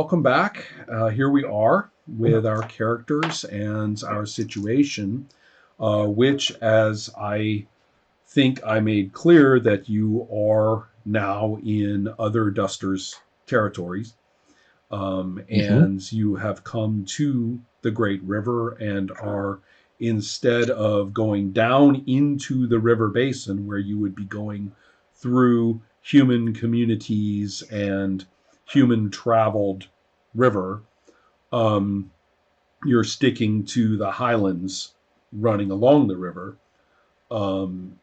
welcome back. Here we are with our characters and our situation, which, as I think I made clear, that you are now in other Dusters territories, Hmm. and you have come to the Great River and are, instead of going down into the river basin where you would be going through human communities and human traveled river, um, you're sticking to the highlands running along the river, and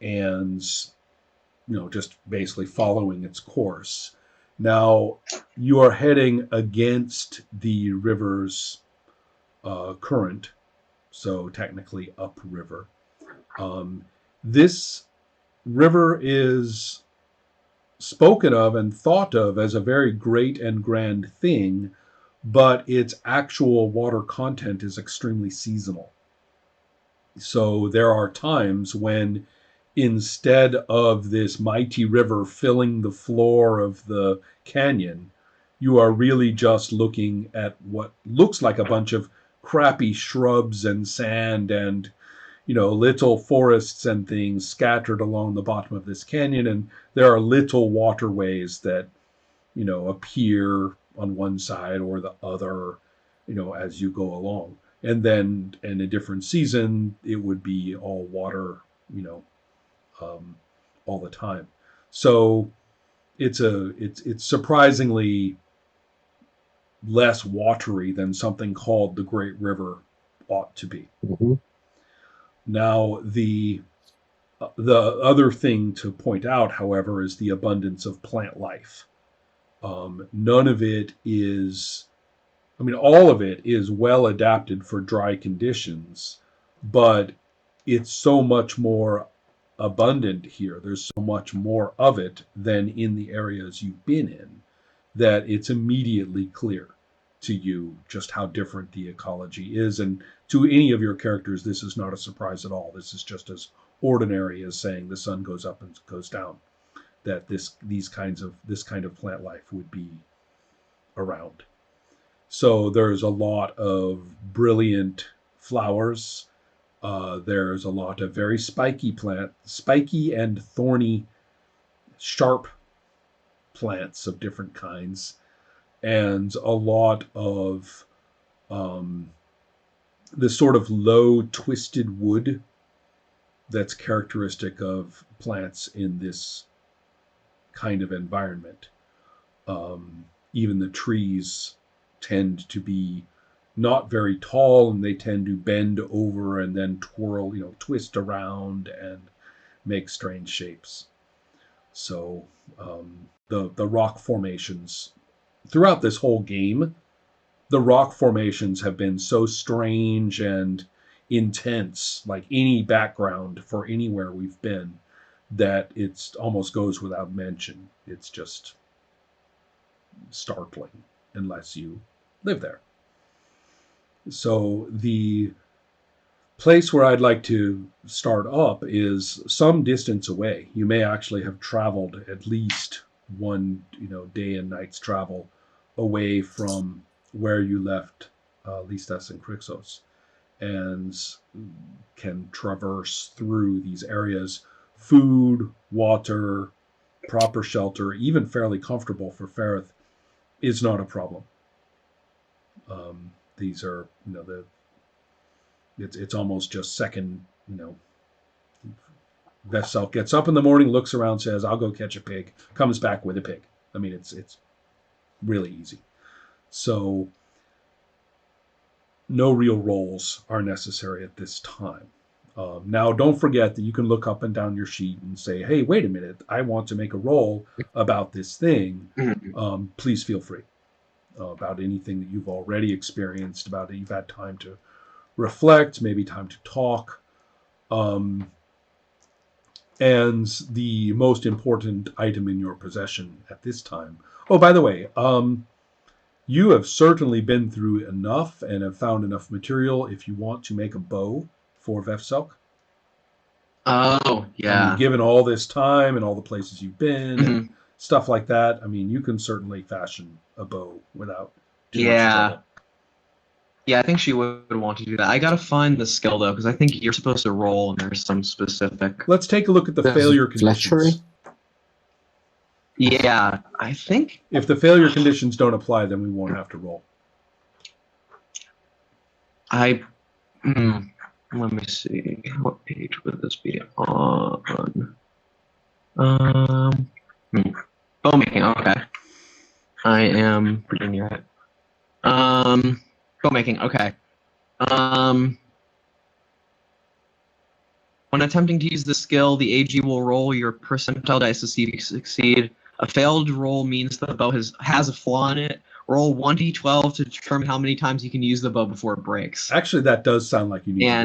just basically following its course. Now you are heading against the river's current, so technically upriver. This river is spoken of and thought of as a very great and grand thing, but its actual water content is extremely seasonal. So there are times when, instead of this mighty river filling the floor of the canyon, you are really just looking at what looks like a bunch of crappy shrubs and sand and little forests and things scattered along the bottom of this canyon, and there are little waterways that appear on one side or the other, as you go along. And then in a different season, it would be all water, you know, um, all the time. So it's surprisingly less watery than something called the Great River ought to be. Hmm. Now the other thing to point out, however, is the abundance of plant life. None of it is, I mean, all of it is well adapted for dry conditions, but it's so much more abundant here. There's so much more of it than in the areas you've been in that it's immediately clear to you just how different the ecology is. And to any of your characters, this is not a surprise at all. This is just as ordinary as saying the sun goes up and goes down. That this kind of plant life would be around. So there's a lot of brilliant flowers. There's a lot of very spiky and thorny, sharp plants of different kinds, and a lot of um, this sort of low, twisted wood that's characteristic of plants in this kind of environment. Even the trees tend to be not very tall, and they tend to bend over and then twirl, twist around and make strange shapes. So the rock formations throughout this whole game, the rock formations have been so strange and intense, like any background for anywhere we've been, that it almost goes without mention. It's just startling unless you live there. So the place where I'd like to start up is some distance away. You may actually have traveled at least one, day and night's travel away from where you left Listas and Crixos, and can traverse through these areas. Food, water, proper shelter, even fairly comfortable for Ferrith, is not a problem. These are, it's almost just second, Vesel gets up in the morning, looks around, says, "I'll go catch a pig," comes back with a pig. I mean, it's really easy. So no real rolls are necessary at this time. Now, don't forget that you can look up and down your sheet and say, "Hey, wait a minute, I want to make a roll about this thing." Mhm. Please feel free, about anything that you've already experienced, about it you've had time to reflect, maybe time to talk. Um, and the most important item in your possession at this time. Oh, by the way, you have certainly been through enough and have found enough material if you want to make a bow for Vefselk. Oh, I mean, yeah. given all this time and all the places you've been and Mhm. stuff like that, I mean, you can certainly fashion a bow without too much Yeah. trouble. Yeah, I think she would want to do that. I gotta find the skill though, because I think you're supposed to roll and there's some specific. Let's take a look at the There's failure fletchery. conditions. Yeah, I think. If the failure conditions don't apply, then we won't have to roll. Let me see. What page would this be on? Bowmaking. Okay. I am pretty near it. Bowmaking. Okay. When attempting to use the skill, the AG will roll your percentile dice to see if you succeed. A failed roll means the bow has a flaw in it. Roll 1d12 to determine how many times you can use the bow before it breaks. Actually, that does sound like you need to roll.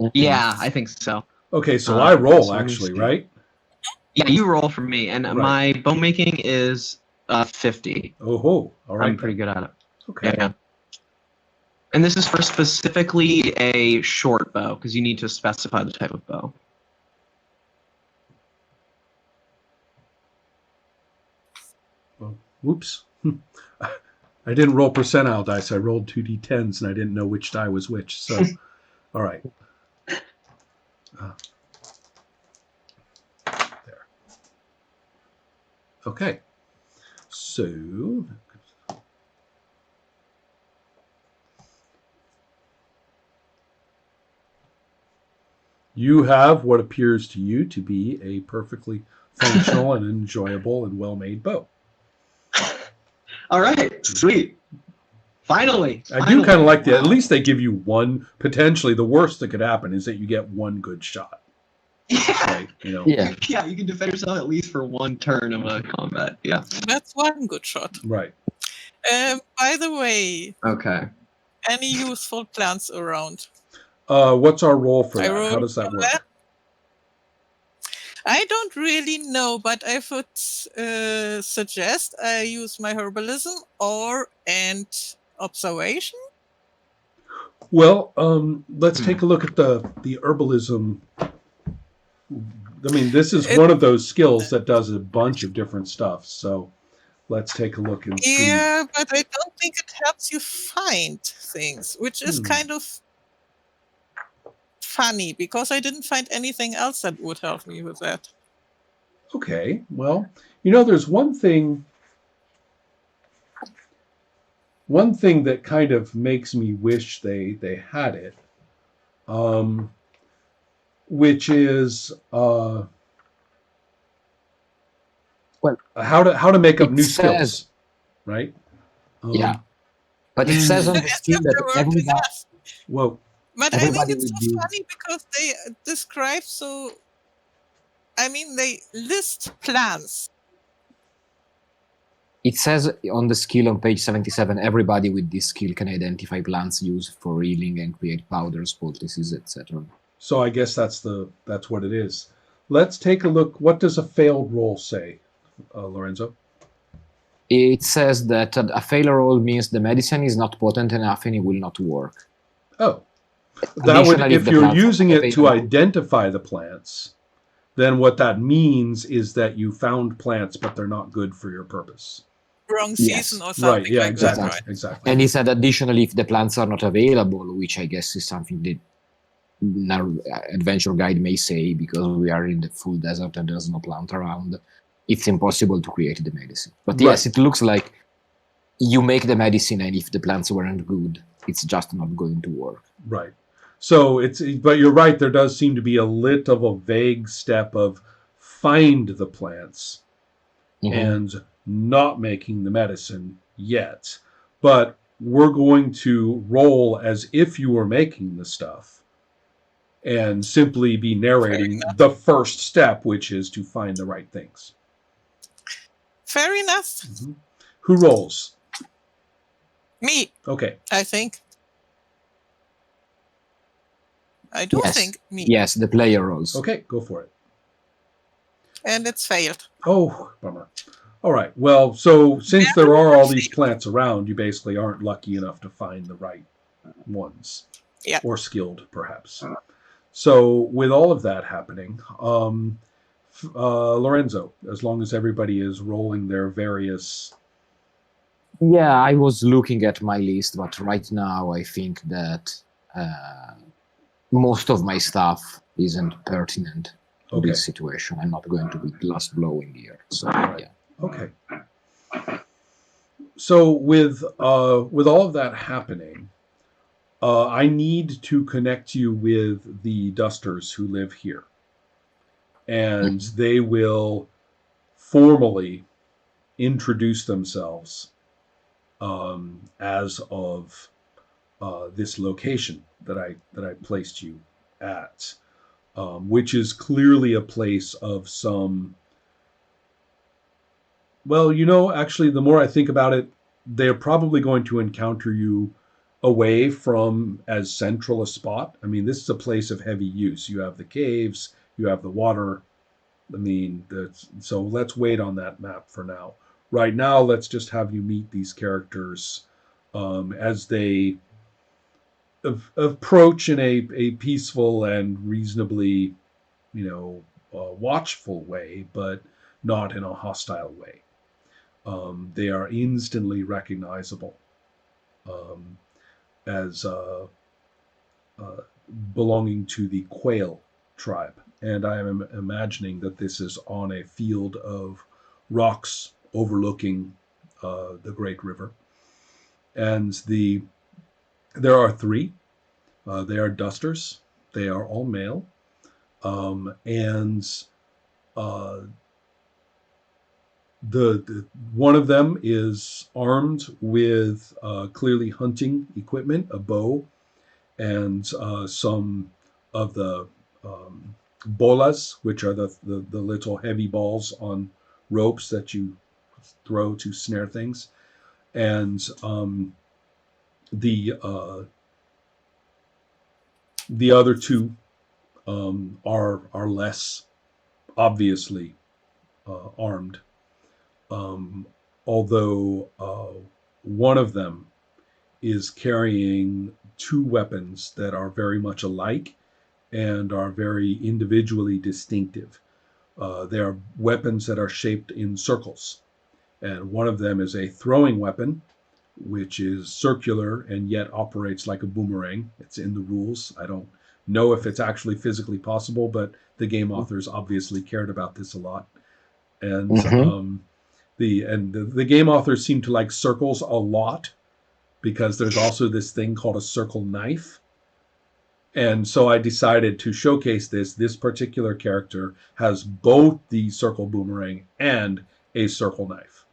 And yeah, I think so. Okay, so I roll, so let me actually, see. right? Yeah, you roll for me, and Right. my bowmaking is 50. Oh, ho. All right. I'm pretty good at it. Okay. Yeah. And this is for specifically a short bow, because you need to specify the type of bow. Whoops. I didn't roll percentile dice. I rolled 2d10s, and I didn't know which die was which. So, all right. There. Okay. So, you have what appears to you to be a perfectly functional and enjoyable and well-made bow. All right, sweet. Finally. I do kind of like that. At least they give you one. Potentially, the worst that could happen is that you get one good shot. Yeah. Right? You know. Yeah. Yeah, you can defend yourself at least for one turn of a combat. Yeah. That's one good shot. Right. By the way, Okay. any useful plants around? What's our role for I that? How rolled does that for work? that. I don't really know, but I would suggest I use my herbalism and observation. Well, let's take a look at the herbalism. I mean, this is one of those skills that does a bunch of different stuff. So let's take a look and see. Yeah, but I don't think it helps you find things, which is kind of funny because I didn't find anything else that would help me with that. Okay, well, you know, there's one thing that kind of makes me wish they had it, which is how to make up new skills, right? Yeah, but it says on the skill that everybody. Whoa. But I think Everybody it's would so do- funny because they describe so. I mean, they list plants. It says on the skill on page 77, everybody with this skill can identify plants used for healing and create powders, poultices, etc. So I guess that's what it is. Let's take a look. What does a failed roll say, Lorenzo? It says that a failure roll means the medicine is not potent enough and it will not work. Oh, that would, Additionally, if the you're plants using are it to available. identify the plants, then what that means is that you found plants, but they're not good for your purpose. Wrong Yes. season or something Right? Yeah, like exactly, that, right? exactly. And he said additionally, if the plants are not available, which I guess is something that our adventure guide may say, because we are in the full desert and there's no plant around, it's impossible to create the medicine. But yes, it looks like you make the medicine, and if the plants weren't good, it's just not going to work. Right. So but you're right. There does seem to be a lit of a vague step of find the plants and not making the medicine yet. But we're going to roll as if you were making the stuff and simply be narrating the first step, which is to find the right things. Fair enough. Who rolls? Me, Okay. I think. I do Yes. think me. Yes, the player rolls. Okay, go for it. And it's failed. Oh, bummer. All right. Well, so since there are all these plants around, you basically aren't lucky enough to find the right ones. Yeah. Or skilled, perhaps. So with all of that happening, Lorenzo, as long as everybody is rolling their various Yeah, I was looking at my list, but right now I think that most of my stuff isn't pertinent to Okay. this situation. I'm not going to be glass blowing here. So Right. yeah. Okay. So with all of that happening, I need to connect you with the dusters who live here, and they will formally introduce themselves as of this location that I placed you at, which is clearly a place of some. Well, actually, the more I think about it, they're probably going to encounter you away from as central a spot. I mean, this is a place of heavy use. You have the caves, you have the water. I mean, so let's wait on that map for now. Right now, let's just have you meet these characters as they approach in a peaceful and reasonably, watchful way, but not in a hostile way. They are instantly recognizable um, as belonging to the Quail tribe. And I am imagining that this is on a field of rocks overlooking the Great River. And there are three. They are dusters. They are all male. And uh, the one of them is armed with clearly hunting equipment, a bow, and some of the bolas, which are the little heavy balls on ropes that you throw to snare things, and the other two are less obviously armed, um, although one of them is carrying two weapons that are very much alike and are very individually distinctive. They are weapons that are shaped in circles, and one of them is a throwing weapon, which is circular and yet operates like a boomerang. It's in the rules. I don't know if it's actually physically possible, but the game authors obviously cared about this a lot. And Mhm. the game authors seem to like circles a lot because there's also this thing called a circle knife. And so I decided to showcase this. This particular character has both the circle boomerang and a circle knife.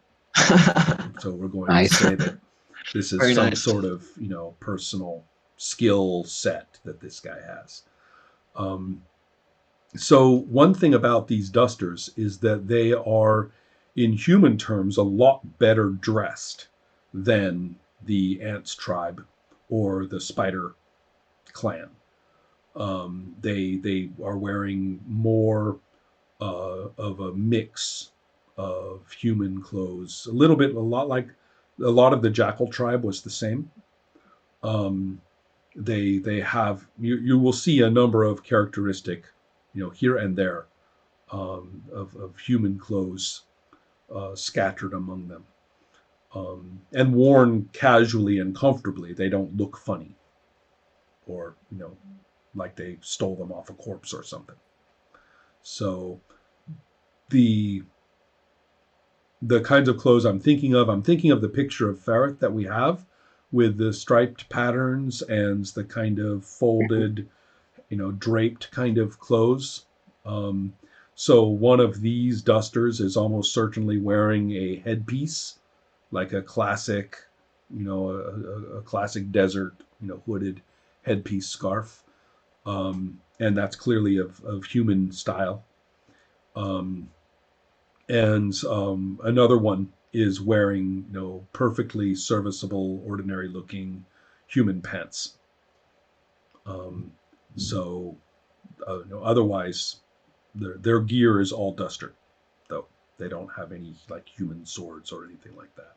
So we're going to Nice. say that this is Very some nice. sort of, personal skill set that this guy has. Um, so one thing about these dusters is that they are, in human terms, a lot better dressed than the ants tribe or the spider clan. They are wearing more of a mix of human clothes, a lot like a lot of the jackal tribe was the same. Um, they have you will see a number of characteristic, here and there, of human clothes scattered among them, and worn casually and comfortably. They don't look funny or like they stole them off a corpse or something. So the the kinds of clothes I'm thinking of the picture of Ferret that we have with the striped patterns and the kind of folded, draped kind of clothes. Um, so one of these dusters is almost certainly wearing a headpiece, like a classic, a classic desert, hooded headpiece scarf. And that's clearly of human style. Um, and another one is wearing, perfectly serviceable, ordinary looking human pants. Um, so, otherwise, their gear is all duster, though they don't have any like human swords or anything like that.